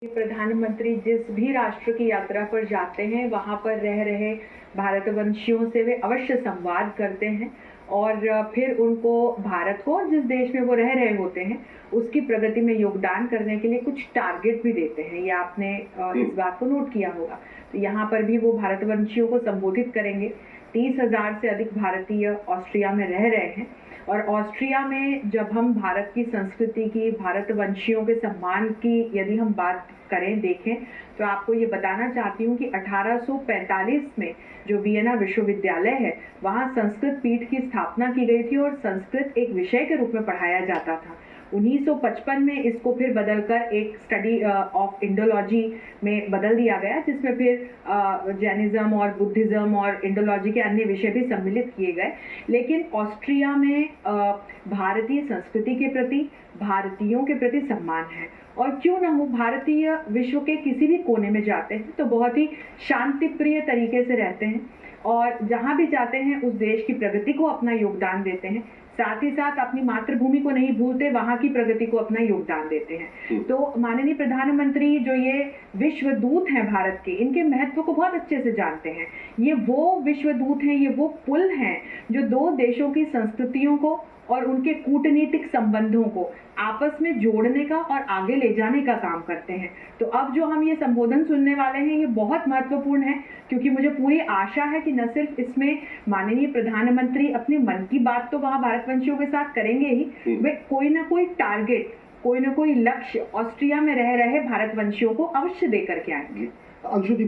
प्रधानमंत्री जिस भी राष्ट्र की यात्रा पर जाते हैं वहां पर रह रहे भारतवंशियों से वे अवश्य संवाद करते हैं और फिर उनको भारत को जिस देश में वो रह रहे होते हैं उसकी प्रगति में योगदान करने के लिए कुछ टारगेट भी देते हैं। ये आपने इस बात को नोट किया होगा। तो यहाँ पर भी वो भारतवंशियों को संबोधित करेंगे। 30,000 से अधिक भारतीय ऑस्ट्रिया में रह रहे हैं और ऑस्ट्रिया में जब हम भारत की संस्कृति की, भारतवंशियों के सम्मान की यदि हम बात करें, देखें, तो आपको ये बताना चाहती हूँ कि 1845 में जो वियना विश्वविद्यालय है वहाँ संस्कृत पीठ की स्थापना की गई थी और संस्कृत एक विषय के रूप में पढ़ाया जाता था। 1955 में इसको फिर बदलकर एक स्टडी ऑफ इंडोलॉजी में बदल दिया गया, जिसमें फिर जैनिज्म और बुद्धिज्म और इंडोलॉजी के अन्य विषय भी सम्मिलित किए गए। लेकिन ऑस्ट्रिया में भारतीय संस्कृति के प्रति, भारतीयों के प्रति सम्मान है और क्यों ना हो, भारतीय विश्व के किसी भी कोने में जाते हैं तो बहुत ही शांति प्रिय तरीके से रहते हैं और जहाँ भी जाते हैं उस देश की प्रगति को अपना योगदान देते हैं। साथ ही साथ अपनी मातृभूमि को नहीं भूलते, वहां की प्रगति को अपना योगदान देते हैं। तो माननीय प्रधानमंत्री जो ये विश्व दूत हैं भारत के, इनके महत्व को बहुत अच्छे से जानते हैं। ये वो विश्व दूत हैं, ये वो पुल हैं जो दो देशों की संस्कृतियों को और उनके कूटनीतिक संबंधों को आपस में जोड़ने का और आगे ले जाने का काम करते हैं। तो अब जो हम ये संबोधन सुनने वाले हैं ये बहुत महत्वपूर्ण है, क्योंकि मुझे पूरी आशा है कि न सिर्फ इसमें माननीय प्रधानमंत्री अपने मन की बात तो वहाँ भारतवंशियों के साथ करेंगे ही, वे कोई ना कोई टारगेट, कोई ना कोई लक्ष्य ऑस्ट्रिया में रह रहे भारतवंशियों को अवश्य दे करके आएंगे।